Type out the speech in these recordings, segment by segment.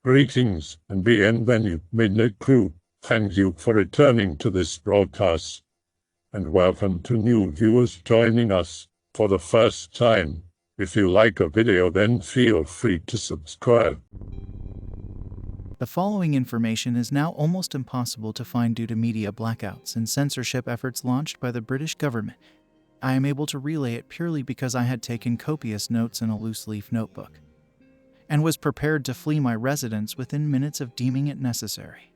Greetings and bienvenue, midnight crew. Thank you for returning to this broadcast. And welcome to new viewers joining us for the first time. If you like a video, then feel free to subscribe. The following information is now almost impossible to find due to media blackouts and censorship efforts launched by the British government. I am able to relay it purely because I had taken copious notes in a loose-leaf notebook, and was prepared to flee my residence within minutes of deeming it necessary.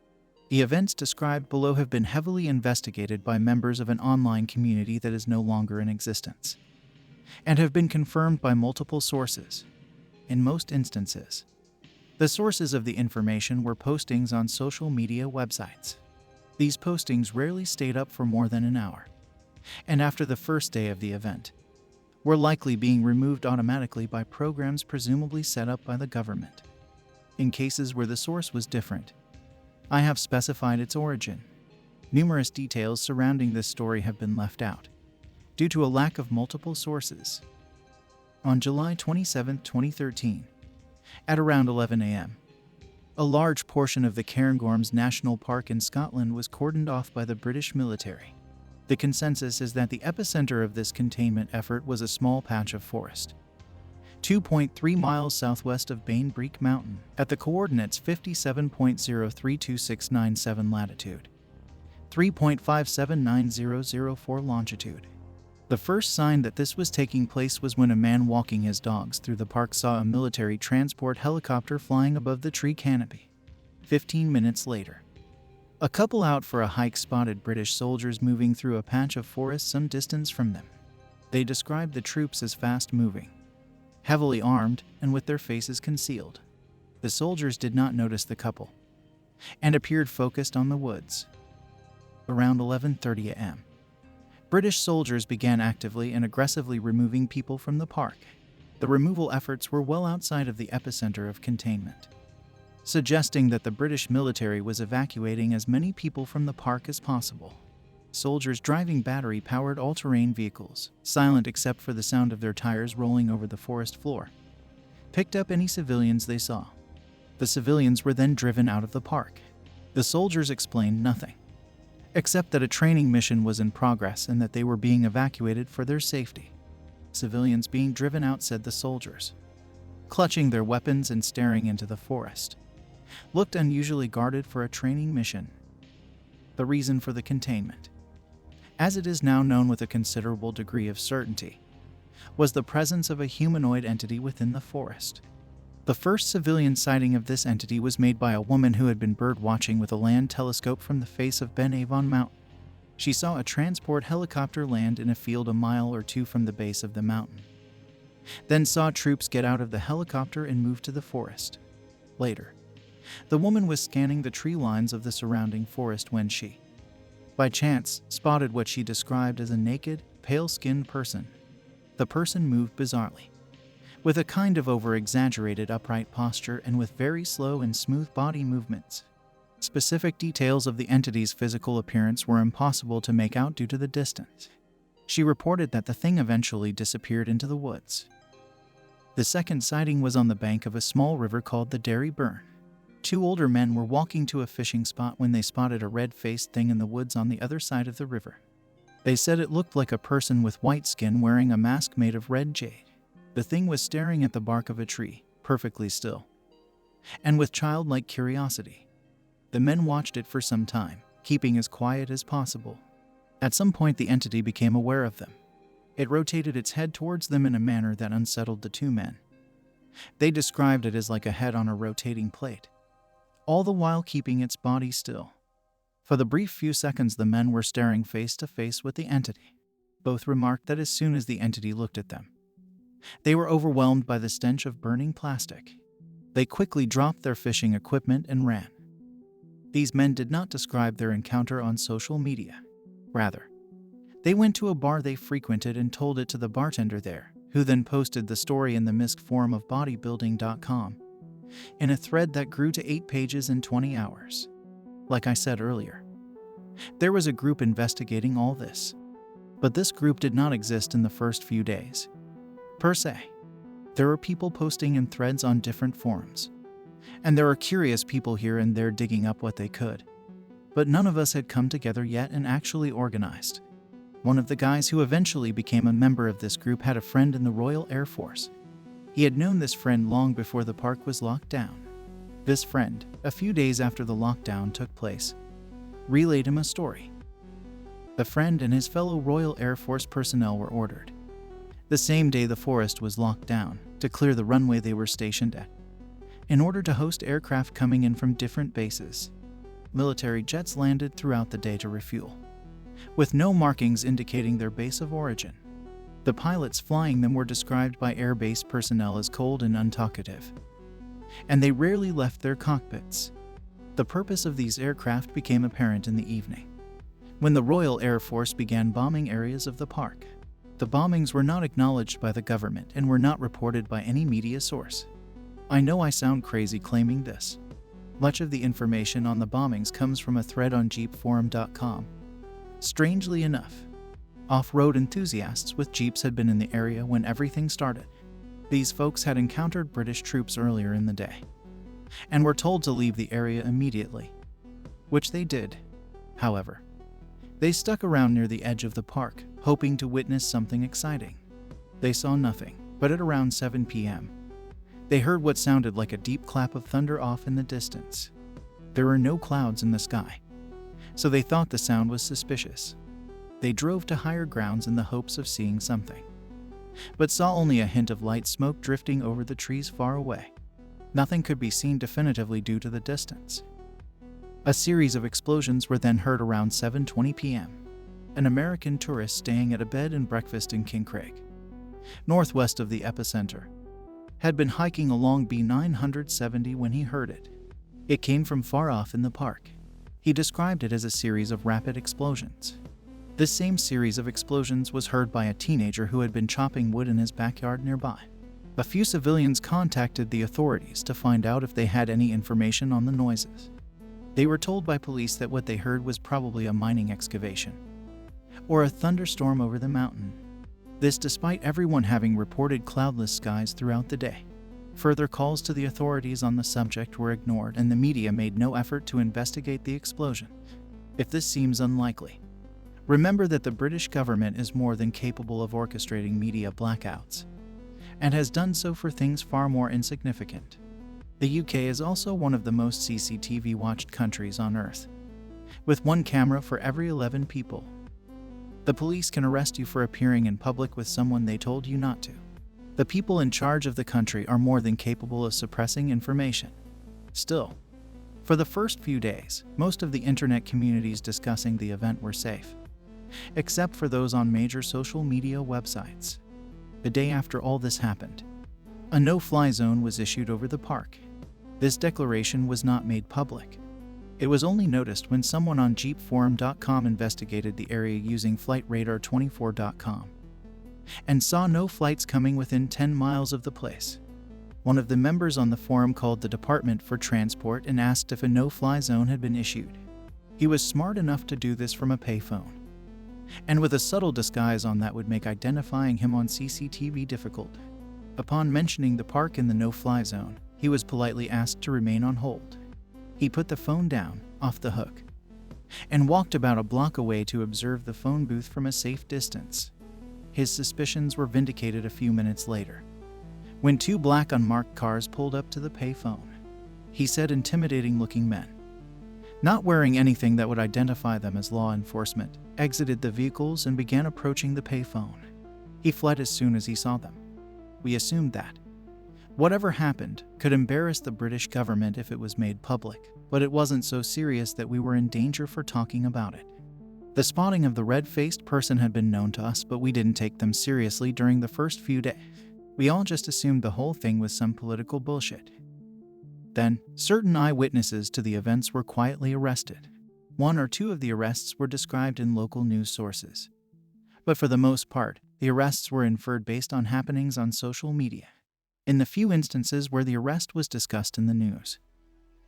The events described below have been heavily investigated by members of an online community that is no longer in existence, and have been confirmed by multiple sources. In most instances, the sources of the information were postings on social media websites. These postings rarely stayed up for more than an hour, and after the first day of the event, were likely being removed automatically by programs presumably set up by the government. In cases where the source was different, I have specified its origin. Numerous details surrounding this story have been left out, due to a lack of multiple sources. On July 27, 2013, at around 11 a.m., a large portion of the Cairngorms National Park in Scotland was cordoned off by the British military. The consensus is that the epicenter of this containment effort was a small patch of forest, 2.3 miles southwest of Bainbreak Mountain, at the coordinates 57.032697 latitude, 3.579004 longitude. The first sign that this was taking place was when a man walking his dogs through the park saw a military transport helicopter flying above the tree canopy. 15 minutes later, a couple out for a hike spotted British soldiers moving through a patch of forest some distance from them. They described the troops as fast-moving, heavily armed, and with their faces concealed. The soldiers did not notice the couple, and appeared focused on the woods. Around 11:30 a.m., British soldiers began actively and aggressively removing people from the park. The removal efforts were well outside of the epicenter of containment, suggesting that the British military was evacuating as many people from the park as possible. Soldiers driving battery-powered all-terrain vehicles, silent except for the sound of their tires rolling over the forest floor, picked up any civilians they saw. The civilians were then driven out of the park. The soldiers explained nothing, except that a training mission was in progress and that they were being evacuated for their safety. Civilians being driven out, said the soldiers, clutching their weapons and staring into the forest, looked unusually guarded for a training mission. The reason for the containment, as it is now known with a considerable degree of certainty, was the presence of a humanoid entity within the forest. The first civilian sighting of this entity was made by a woman who had been bird-watching with a land telescope from the face of Ben Avon Mountain. She saw a transport helicopter land in a field a mile or two from the base of the mountain, then saw troops get out of the helicopter and move to the forest. Later, the woman was scanning the tree lines of the surrounding forest when she, by chance, spotted what she described as a naked, pale-skinned person. The person moved bizarrely, with a kind of over-exaggerated upright posture and with very slow and smooth body movements. Specific details of the entity's physical appearance were impossible to make out due to the distance. She reported that the thing eventually disappeared into the woods. The second sighting was on the bank of a small river called the Derry Burn. Two older men were walking to a fishing spot when they spotted a red-faced thing in the woods on the other side of the river. They said it looked like a person with white skin wearing a mask made of red jade. The thing was staring at the bark of a tree, perfectly still, and with childlike curiosity. The men watched it for some time, keeping as quiet as possible. At some point, the entity became aware of them. It rotated its head towards them in a manner that unsettled the two men. They described it as like a head on a rotating plate, all the while keeping its body still. For the brief few seconds the men were staring face to face with the entity. Both remarked that as soon as the entity looked at them, they were overwhelmed by the stench of burning plastic. They quickly dropped their fishing equipment and ran. These men did not describe their encounter on social media. Rather, they went to a bar they frequented and told it to the bartender there, who then posted the story in the misc forum of bodybuilding.com, in a thread that grew to 8 pages in 20 hours. Like I said earlier, there was a group investigating all this, but this group did not exist in the first few days, per se. There are people posting in threads on different forums, And there were curious people here and there digging up what they could. But none of us had come together yet and actually organized. One of the guys who eventually became a member of this group had a friend in the Royal Air Force. He had known this friend long before the park was locked down. This friend, a few days after the lockdown took place, relayed him a story. The friend and his fellow Royal Air Force personnel were ordered, the same day the forest was locked down, to clear the runway they were stationed at, in order to host aircraft coming in from different bases. Military jets landed throughout the day to refuel, with no markings indicating their base of origin. The pilots flying them were described by Air Base personnel as cold and untalkative, and they rarely left their cockpits. The purpose of these aircraft became apparent in the evening, when the Royal Air Force began bombing areas of the park. The bombings were not acknowledged by the government and were not reported by any media source. I know I sound crazy claiming this. Much of the information on the bombings comes from a thread on jeepforum.com. Strangely enough, off-road enthusiasts with Jeeps had been in the area when everything started. These folks had encountered British troops earlier in the day, and were told to leave the area immediately, which they did. However, they stuck around near the edge of the park, hoping to witness something exciting. They saw nothing, but at around 7 p.m., they heard what sounded like a deep clap of thunder off in the distance. There were no clouds in the sky, so they thought the sound was suspicious. They drove to higher grounds in the hopes of seeing something, but saw only a hint of light smoke drifting over the trees far away. Nothing could be seen definitively due to the distance. A series of explosions were then heard around 7:20 p.m. An American tourist staying at a bed and breakfast in King Craig, northwest of the epicenter, had been hiking along B970 when he heard it. It came from far off in the park. He described it as a series of rapid explosions. This same series of explosions was heard by a teenager who had been chopping wood in his backyard nearby. A few civilians contacted the authorities to find out if they had any information on the noises. They were told by police that what they heard was probably a mining excavation, or a thunderstorm over the mountain. This despite everyone having reported cloudless skies throughout the day. Further calls to the authorities on the subject were ignored, and the media made no effort to investigate the explosion. If this seems unlikely, remember that the British government is more than capable of orchestrating media blackouts, and has done so for things far more insignificant. The UK is also one of the most CCTV-watched countries on Earth, with 1 camera for every 11 people. The police can arrest you for appearing in public with someone they told you not to. The people in charge of the country are more than capable of suppressing information. Still, for the first few days, most of the internet communities discussing the event were safe, except for those on major social media websites. The day after all this happened, a no-fly zone was issued over the park. This declaration was not made public. It was only noticed when someone on jeepforum.com investigated the area using flightradar24.com and saw no flights coming within 10 miles of the place. One of the members on the forum called the Department for Transport and asked if a no-fly zone had been issued. He was smart enough to do this from a payphone, and with a subtle disguise on that would make identifying him on CCTV difficult. Upon mentioning the park in the no-fly zone, he was politely asked to remain on hold. He put the phone down, off the hook, and walked about a block away to observe the phone booth from a safe distance. His suspicions were vindicated a few minutes later, when 2 black unmarked cars pulled up to the payphone. He said intimidating-looking men, not wearing anything that would identify them as law enforcement, exited the vehicles and began approaching the payphone. He fled as soon as he saw them. We assumed that whatever happened could embarrass the British government if it was made public, but it wasn't so serious that we were in danger for talking about it. The spotting of the red-faced person had been known to us, but we didn't take them seriously during the first few days. We all just assumed the whole thing was some political bullshit. Then, certain eyewitnesses to the events were quietly arrested. 1 or 2 of the arrests were described in local news sources, but for the most part, the arrests were inferred based on happenings on social media. In the few instances where the arrest was discussed in the news,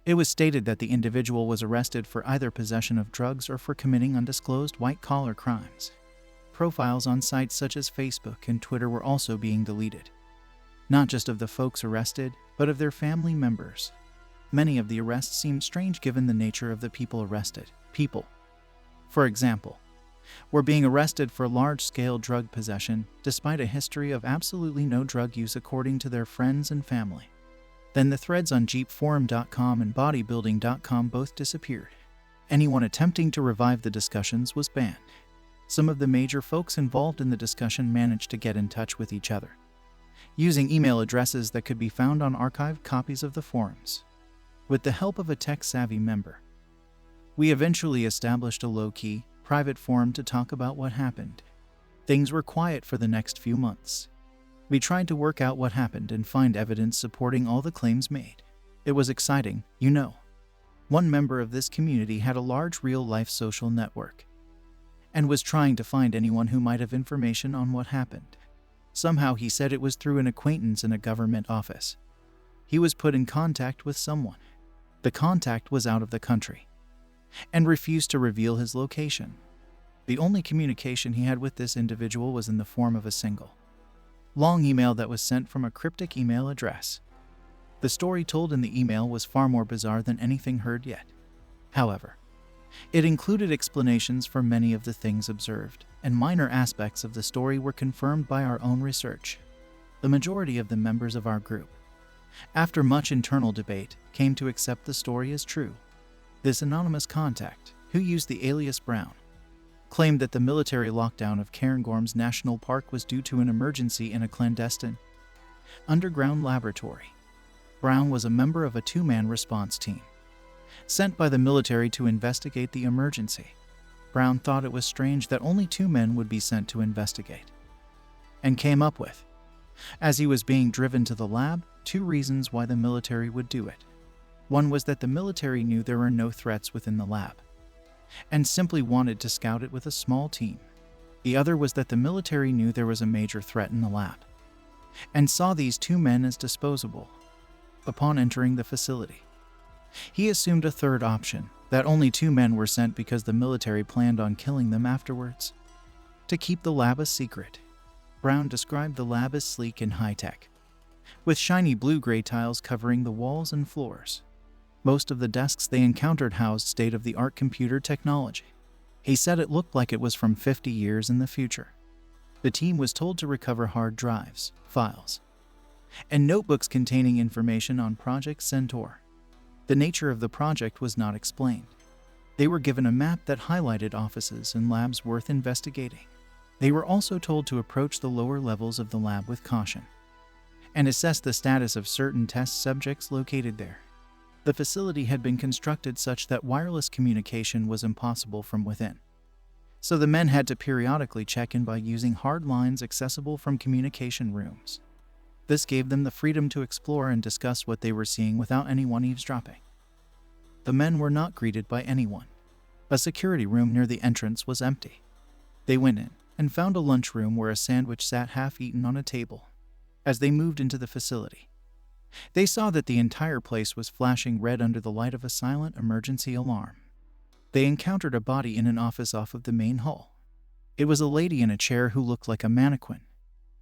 it was stated that the individual was arrested for either possession of drugs or for committing undisclosed white-collar crimes. Profiles on sites such as Facebook and Twitter were also being deleted, not just of the folks arrested, but of their family members. Many of the arrests seemed strange given the nature of the people arrested. People, for example, were being arrested for large-scale drug possession despite a history of absolutely no drug use according to their friends and family. Then the threads on jeepforum.com and bodybuilding.com both disappeared. Anyone attempting to revive the discussions was banned. Some of the major folks involved in the discussion managed to get in touch with each other, using email addresses that could be found on archived copies of the forums. With the help of a tech-savvy member, we eventually established a low-key, private forum to talk about what happened. Things were quiet for the next few months. We tried to work out what happened and find evidence supporting all the claims made. It was exciting, you know. One member of this community had a large real-life social network and was trying to find anyone who might have information on what happened. Somehow he said it was through an acquaintance in a government office. He was put in contact with someone. The contact was out of the country and refused to reveal his location. The only communication he had with this individual was in the form of a single, long email that was sent from a cryptic email address. The story told in the email was far more bizarre than anything heard yet. However, it included explanations for many of the things observed, and minor aspects of the story were confirmed by our own research. The majority of the members of our group, after much internal debate, came to accept the story as true. This anonymous contact, who used the alias Brown, claimed that the military lockdown of Cairngorms National Park was due to an emergency in a clandestine underground laboratory. Brown was a member of a two-man response team sent by the military to investigate the emergency. Brown thought it was strange that only 2 men would be sent to investigate, and came up with, as he was being driven to the lab, 2 reasons why the military would do it. One was that the military knew there were no threats within the lab, and simply wanted to scout it with a small team. The other was that the military knew there was a major threat in the lab, and saw these 2 men as disposable upon entering the facility. He assumed a third option, that only 2 men were sent because the military planned on killing them afterwards, to keep the lab a secret. Brown described the lab as sleek and high-tech, with shiny blue-gray tiles covering the walls and floors. Most of the desks they encountered housed state-of-the-art computer technology. He said it looked like it was from 50 years in the future. The team was told to recover hard drives, files, and notebooks containing information on Project Centaur. The nature of the project was not explained. They were given a map that highlighted offices and labs worth investigating. They were also told to approach the lower levels of the lab with caution and assess the status of certain test subjects located there. The facility had been constructed such that wireless communication was impossible from within, so the men had to periodically check in by using hard lines accessible from communication rooms. This gave them the freedom to explore and discuss what they were seeing without anyone eavesdropping. The men were not greeted by anyone. A security room near the entrance was empty. They went in and found a lunchroom where a sandwich sat half-eaten on a table. As they moved into the facility, they saw that the entire place was flashing red under the light of a silent emergency alarm. They encountered a body in an office off of the main hall. It was a lady in a chair who looked like a mannequin.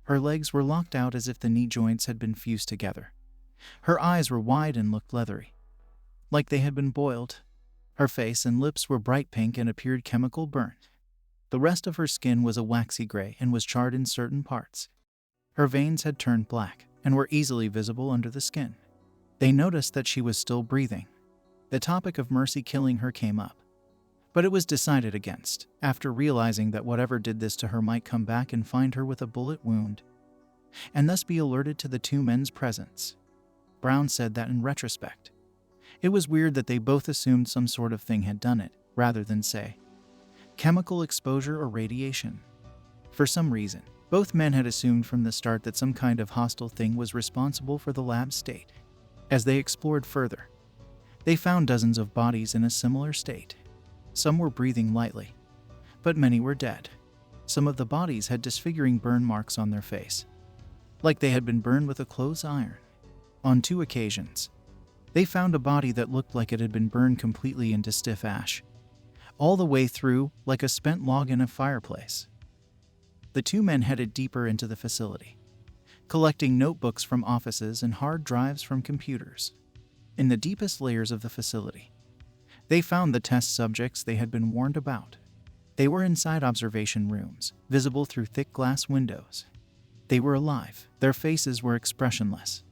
Her legs were locked out as if the knee joints had been fused together. Her eyes were wide and looked leathery, like they had been boiled. Her face and lips were bright pink and appeared chemical burnt. The rest of her skin was a waxy gray and was charred in certain parts. Her veins had turned black and were easily visible under the skin. They noticed that she was still breathing. The topic of mercy killing her came up, but it was decided against, after realizing that whatever did this to her might come back and find her with a bullet wound, and thus be alerted to the 2 men's presence. Brown said that in retrospect, it was weird that they both assumed some sort of thing had done it, rather than say, chemical exposure or radiation. For some reason, both men had assumed from the start that some kind of hostile thing was responsible for the lab's state. As they explored further, they found dozens of bodies in a similar state. Some were breathing lightly, but many were dead. Some of the bodies had disfiguring burn marks on their face, like they had been burned with a clothes iron. On 2 occasions, they found a body that looked like it had been burned completely into stiff ash, all the way through, like a spent log in a fireplace. The 2 men headed deeper into the facility, collecting notebooks from offices and hard drives from computers. In the deepest layers of the facility, they found the test subjects they had been warned about. They were inside observation rooms, visible through thick glass windows. They were alive, their faces were expressionless,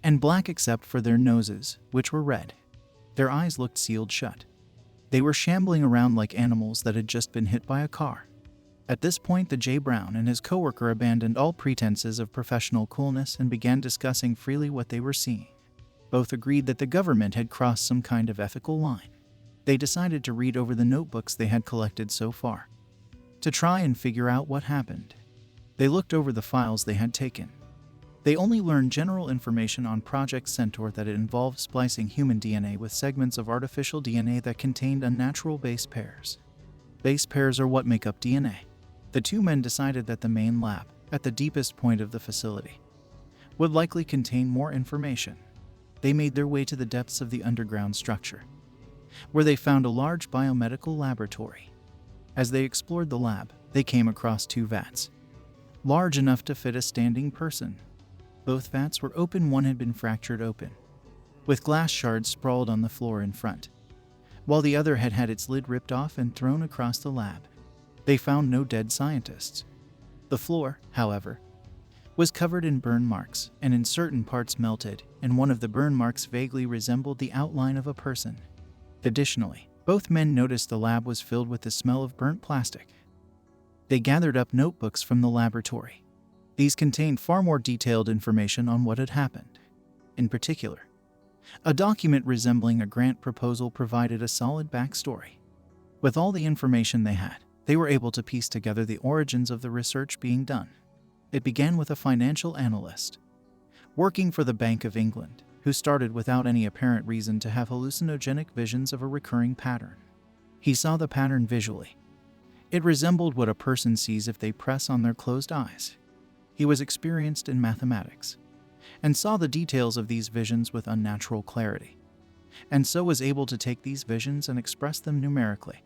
and black except for their noses, which were red. Their eyes looked sealed shut. They were shambling around like animals that had just been hit by a car. At this point, the J. Brown and his coworker abandoned all pretenses of professional coolness and began discussing freely what they were seeing. Both agreed that the government had crossed some kind of ethical line. They decided to read over the notebooks they had collected so far, to try and figure out what happened. They looked over the files they had taken. They only learned general information on Project Centaur that it involved splicing human DNA with segments of artificial DNA that contained unnatural base pairs. Base pairs are what make up DNA. The two men decided that the main lab, at the deepest point of the facility, would likely contain more information. They made their way to the depths of the underground structure, where they found a large biomedical laboratory. As they explored the lab, they came across two vats, large enough to fit a standing person. Both vats were open, one had been fractured open, with glass shards sprawled on the floor in front, while the other had had its lid ripped off and thrown across the lab. They found no dead scientists. The floor, however, was covered in burn marks, and in certain parts melted, and one of the burn marks vaguely resembled the outline of a person. Additionally, both men noticed the lab was filled with the smell of burnt plastic. They gathered up notebooks from the laboratory. These contained far more detailed information on what had happened. In particular, a document resembling a grant proposal provided a solid backstory. With all the information they had, they were able to piece together the origins of the research being done. It began with a financial analyst working for the Bank of England, who started without any apparent reason to have hallucinogenic visions of a recurring pattern. He saw the pattern visually. It resembled what a person sees if they press on their closed eyes. He was experienced in mathematics, and saw the details of these visions with unnatural clarity, and so was able to take these visions and express them numerically.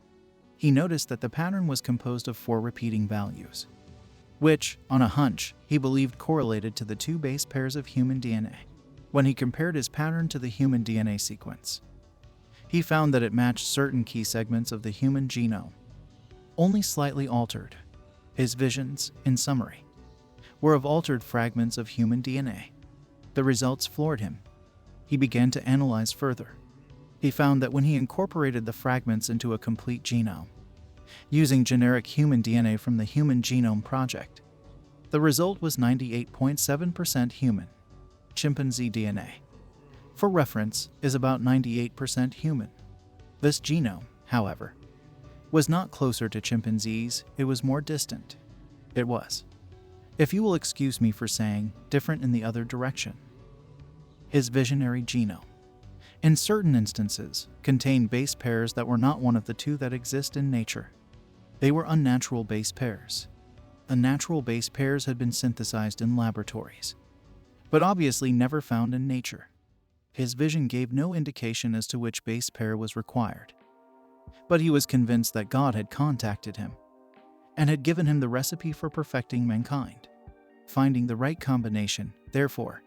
He noticed that the pattern was composed of 4 repeating values, which, on a hunch, he believed correlated to the 2 base pairs of human DNA. When he compared his pattern to the human DNA sequence, he found that it matched certain key segments of the human genome, only slightly altered. His visions, in summary, were of altered fragments of human DNA. The results floored him. He began to analyze further. He found that when he incorporated the fragments into a complete genome, using generic human DNA from the Human Genome Project, the result was 98.7% human. Chimpanzee DNA, for reference, is about 98% human. This genome, however, was not closer to chimpanzees, it was more distant. It was, if you will excuse me for saying, different in the other direction. His visionary genome, in certain instances, contained base pairs that were not one of the 2 that exist in nature. They were unnatural base pairs. Unnatural base pairs had been synthesized in laboratories, but obviously never found in nature. His vision gave no indication as to which base pair was required, but he was convinced that God had contacted him and had given him the recipe for perfecting mankind. Finding the right combination, therefore,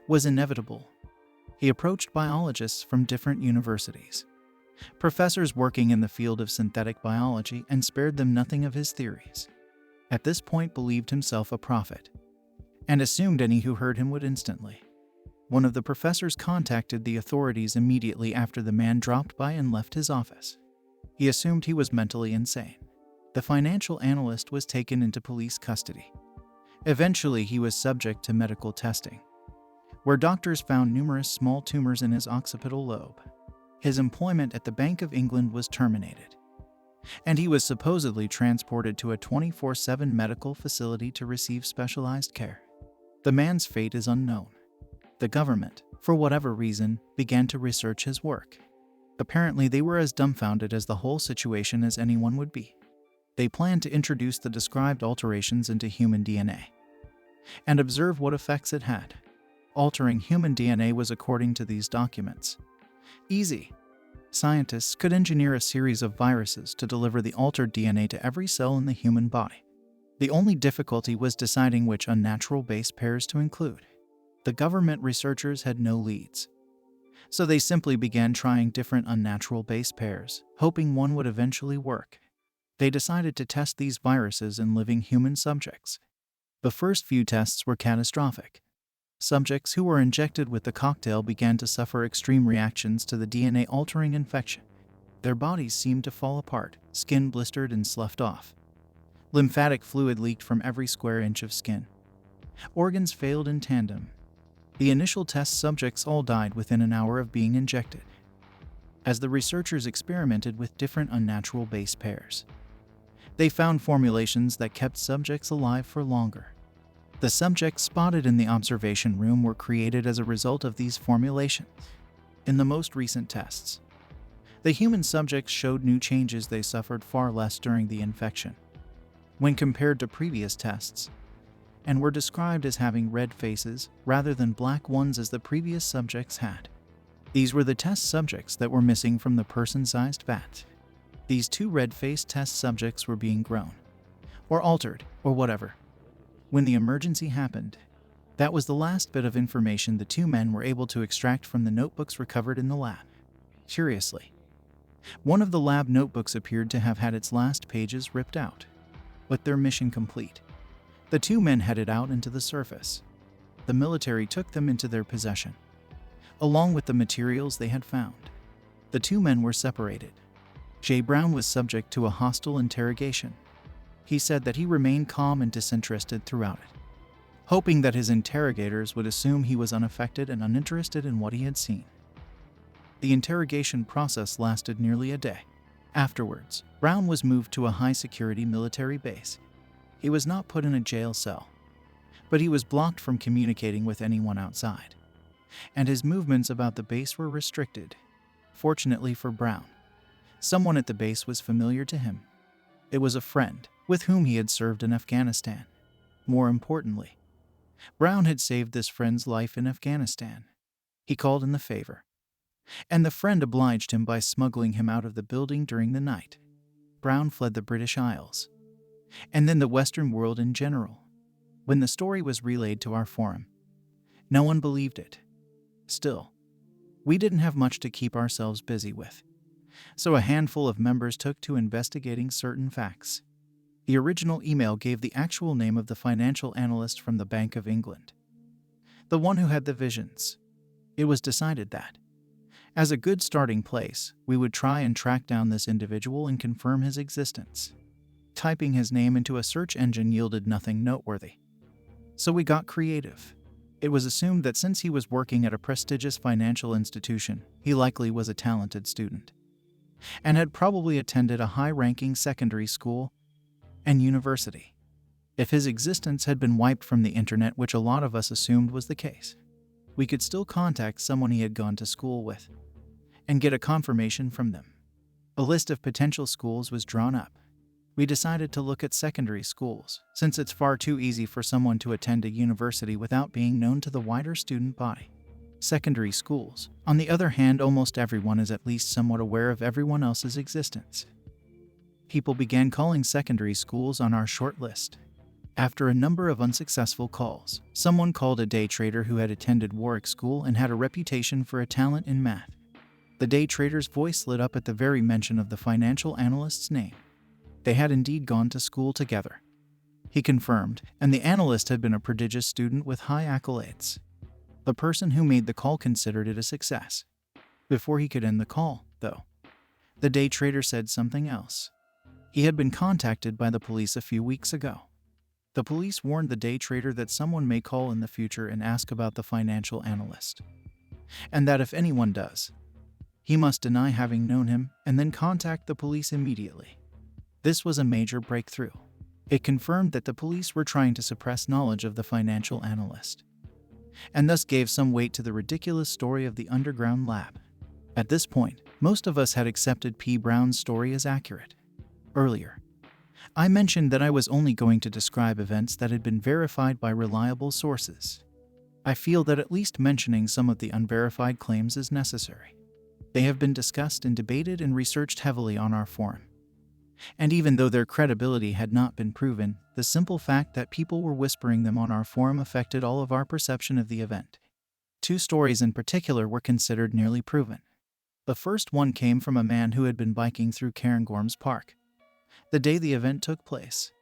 was inevitable. He approached biologists from different universities, professors working in the field of synthetic biology, and spared them nothing of his theories. At this point, believed himself a prophet, and assumed any who heard him would instantly. One of the professors contacted the authorities immediately after the man dropped by and left his office. He assumed he was mentally insane. The financial analyst was taken into police custody. Eventually, he was subject to medical testing, where doctors found numerous small tumors in his occipital lobe. His employment at the Bank of England was terminated, and he was supposedly transported to a 24/7 medical facility to receive specialized care. The man's fate is unknown. The government, for whatever reason, began to research his work. Apparently, they were as dumbfounded as the whole situation as anyone would be. They planned to introduce the described alterations into human DNA and observe what effects it had. Altering human DNA was, according to these documents, easy. Scientists could engineer a series of viruses to deliver the altered DNA to every cell in the human body. The only difficulty was deciding which unnatural base pairs to include. The government researchers had no leads. So they simply began trying different unnatural base pairs, hoping one would eventually work. They decided to test these viruses in living human subjects. The first few tests were catastrophic. Subjects who were injected with the cocktail began to suffer extreme reactions to the DNA-altering infection. Their bodies seemed to fall apart, skin blistered and sloughed off. Lymphatic fluid leaked from every square inch of skin. Organs failed in tandem. The initial test subjects all died within an hour of being injected. As the researchers experimented with different unnatural base pairs, they found formulations that kept subjects alive for longer. The subjects spotted in the observation room were created as a result of these formulations. In the most recent tests, the human subjects showed new changes. They suffered far less during the infection when compared to previous tests, and were described as having red faces rather than black ones as the previous subjects had. These were the test subjects that were missing from the person-sized vat. These two red-faced test subjects were being grown, or altered, or whatever. When the emergency happened, that was the last bit of information the two men were able to extract from the notebooks recovered in the lab. Curiously, one of the lab notebooks appeared to have had its last pages ripped out. With their mission complete, the two men headed out into the surface. The military took them into their possession, along with the materials they had found. The two men were separated. J. Brown was subject to a hostile interrogation. He said that he remained calm and disinterested throughout it, hoping that his interrogators would assume he was unaffected and uninterested in what he had seen. The interrogation process lasted nearly a day. Afterwards, Brown was moved to a high-security military base. He was not put in a jail cell, but he was blocked from communicating with anyone outside, and his movements about the base were restricted. Fortunately for Brown, someone at the base was familiar to him. It was a friend with whom he had served in Afghanistan. More importantly, Brown had saved this friend's life in Afghanistan. He called in the favor, and the friend obliged him by smuggling him out of the building during the night. Brown fled the British Isles, and then the Western world in general. When the story was relayed to our forum, no one believed it. Still, we didn't have much to keep ourselves busy with, so a handful of members took to investigating certain facts. The original email gave the actual name of the financial analyst from the Bank of England, the one who had the visions. It was decided that, as a good starting place, we would try and track down this individual and confirm his existence. Typing his name into a search engine yielded nothing noteworthy. So we got creative. It was assumed that since he was working at a prestigious financial institution, he likely was a talented student, and had probably attended a high-ranking secondary school and university. If his existence had been wiped from the internet, which a lot of us assumed was the case, we could still contact someone he had gone to school with and get a confirmation from them. A list of potential schools was drawn up. We decided to look at secondary schools, since it's far too easy for someone to attend a university without being known to the wider student body. Secondary schools, on the other hand, almost everyone is at least somewhat aware of everyone else's existence. People began calling secondary schools on our short list. After a number of unsuccessful calls, someone called a day trader who had attended Warwick School and had a reputation for a talent in math. The day trader's voice lit up at the very mention of the financial analyst's name. They had indeed gone to school together, he confirmed, and the analyst had been a prodigious student with high accolades. The person who made the call considered it a success. Before he could end the call, though, the day trader said something else. He had been contacted by the police a few weeks ago. The police warned the day trader that someone may call in the future and ask about the financial analyst, and that if anyone does, he must deny having known him and then contact the police immediately. This was a major breakthrough. It confirmed that the police were trying to suppress knowledge of the financial analyst, and thus gave some weight to the ridiculous story of the underground lab. At this point, most of us had accepted P. Brown's story as accurate. Earlier, I mentioned that I was only going to describe events that had been verified by reliable sources. I feel that at least mentioning some of the unverified claims is necessary. They have been discussed and debated and researched heavily on our forum. And even though their credibility had not been proven, the simple fact that people were whispering them on our forum affected all of our perception of the event. Two stories in particular were considered nearly proven. The first one came from a man who had been biking through Cairngorms Park the day the event took place.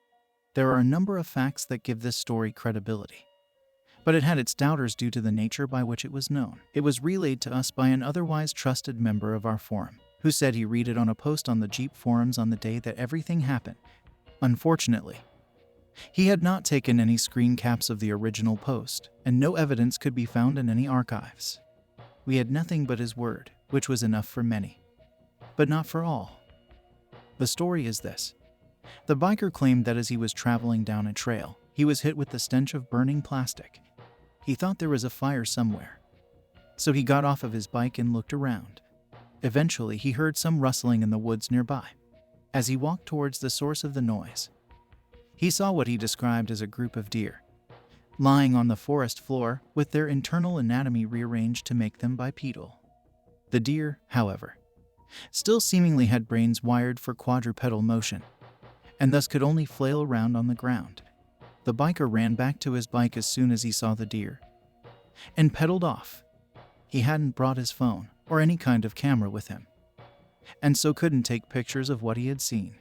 There are a number of facts that give this story credibility, but it had its doubters due to the nature by which it was known. It was relayed to us by an otherwise trusted member of our forum, who said he read it on a post on the Jeep forums on the day that everything happened. Unfortunately, he had not taken any screen caps of the original post, and no evidence could be found in any archives. We had nothing but his word, which was enough for many, but not for all. The story is this. The biker claimed that as he was traveling down a trail, he was hit with the stench of burning plastic. He thought there was a fire somewhere, so he got off of his bike and looked around. Eventually, he heard some rustling in the woods nearby. As he walked towards the source of the noise, he saw what he described as a group of deer, lying on the forest floor with their internal anatomy rearranged to make them bipedal. The deer, however, still seemingly had brains wired for quadrupedal motion, and thus could only flail around on the ground. The biker ran back to his bike as soon as he saw the deer, and pedaled off. He hadn't brought his phone or any kind of camera with him, and so couldn't take pictures of what he had seen.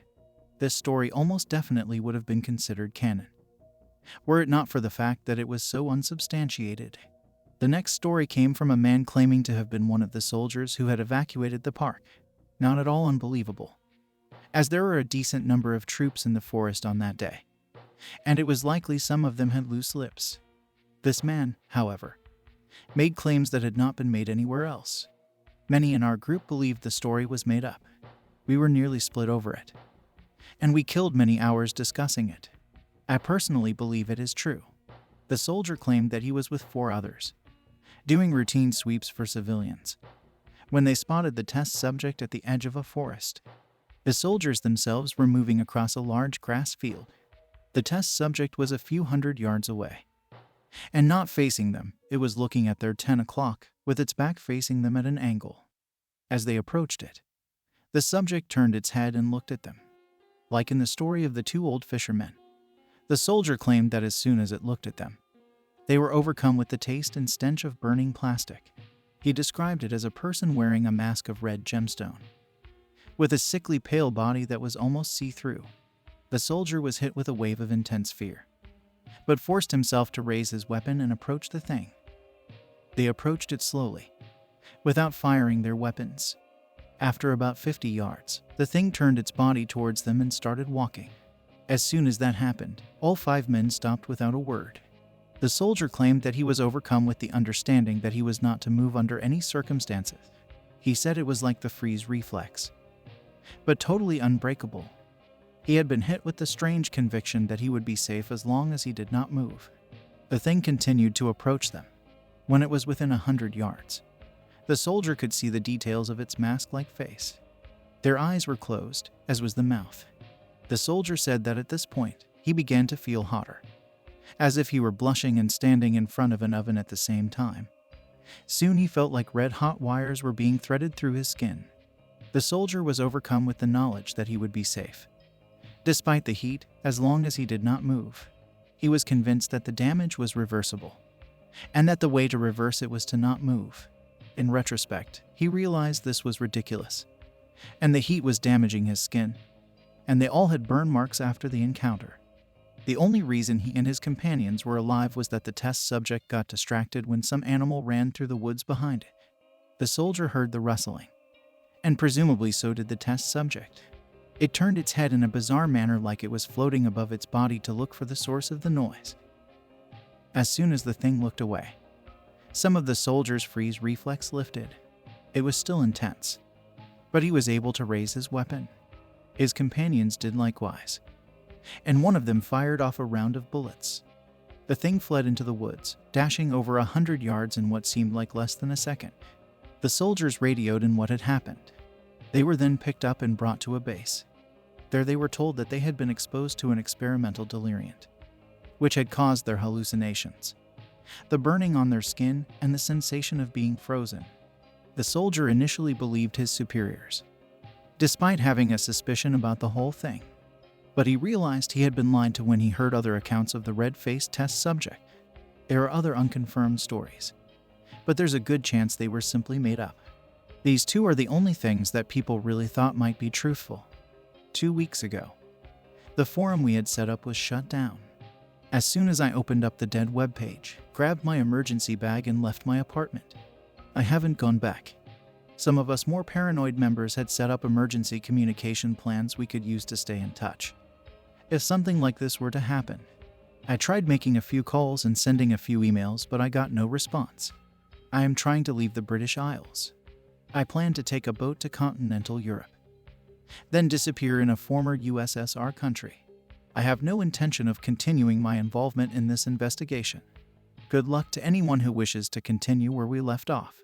This story almost definitely would have been considered canon, were it not for the fact that it was so unsubstantiated. The next story came from a man claiming to have been one of the soldiers who had evacuated the park. Not at all unbelievable, as there were a decent number of troops in the forest on that day, and it was likely some of them had loose lips. This man, however, made claims that had not been made anywhere else. Many in our group believed the story was made up. We were nearly split over it, and we killed many hours discussing it. I personally believe it is true. The soldier claimed that he was with 4 others, doing routine sweeps for civilians, when they spotted the test subject at the edge of a forest. The soldiers themselves were moving across a large grass field. The test subject was a few hundred yards away, and not facing them. It was looking at their 10 o'clock, with its back facing them at an angle. As they approached it, the subject turned its head and looked at them, like in the story of the 2 old fishermen. The soldier claimed that as soon as it looked at them, they were overcome with the taste and stench of burning plastic. He described it as a person wearing a mask of red gemstone, with a sickly pale body that was almost see-through. The soldier was hit with a wave of intense fear, but forced himself to raise his weapon and approach the thing. They approached it slowly, without firing their weapons. After about 50 yards, the thing turned its body towards them and started walking. As soon as that happened, all 5 men stopped without a word. The soldier claimed that he was overcome with the understanding that he was not to move under any circumstances. He said it was like the freeze reflex, but totally unbreakable. He had been hit with the strange conviction that he would be safe as long as he did not move. The thing continued to approach them. When it was within 100 yards, the soldier could see the details of its mask-like face. Their eyes were closed, as was the mouth. The soldier said that at this point, he began to feel hotter, as if he were blushing and standing in front of an oven at the same time. Soon he felt like red-hot wires were being threaded through his skin. The soldier was overcome with the knowledge that he would be safe, despite the heat, as long as he did not move. He was convinced that the damage was reversible, and that the way to reverse it was to not move. In retrospect, he realized this was ridiculous, and the heat was damaging his skin, and they all had burn marks after the encounter. The only reason he and his companions were alive was that the test subject got distracted when some animal ran through the woods behind it. The soldier heard the rustling, and presumably so did the test subject. It turned its head in a bizarre manner, like it was floating above its body to look for the source of the noise. As soon as the thing looked away, some of the soldier's freeze reflex lifted. It was still intense, but he was able to raise his weapon. His companions did likewise, and one of them fired off a round of bullets. The thing fled into the woods, dashing over 100 yards in what seemed like less than a second. The soldiers radioed in what had happened. They were then picked up and brought to a base. There they were told that they had been exposed to an experimental deliriant, which had caused their hallucinations, the burning on their skin, and the sensation of being frozen. The soldier initially believed his superiors, despite having a suspicion about the whole thing. But he realized he had been lied to when he heard other accounts of the red-faced test subject. There are other unconfirmed stories, but there's a good chance they were simply made up. These two are the only things that people really thought might be truthful. 2 weeks ago, the forum we had set up was shut down. As soon as I opened up the dead webpage, grabbed my emergency bag and left my apartment. I haven't gone back. Some of us more paranoid members had set up emergency communication plans we could use to stay in touch if something like this were to happen. I tried making a few calls and sending a few emails, but I got no response. I am trying to leave the British Isles. I plan to take a boat to continental Europe, then disappear in a former USSR country. I have no intention of continuing my involvement in this investigation. Good luck to anyone who wishes to continue where we left off.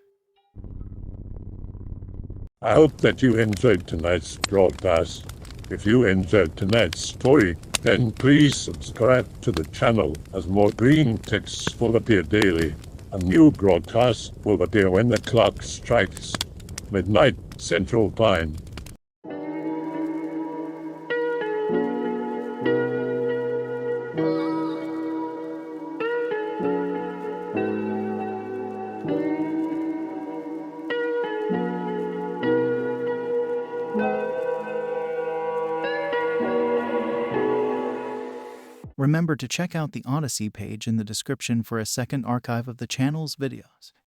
I hope that you enjoyed tonight's broadcast. If you enjoyed tonight's story, then please subscribe to the channel as more green texts will appear daily. A new broadcast will appear when the clock strikes midnight Central Time. Remember to check out the Odyssey page in the description for a second archive of the channel's videos.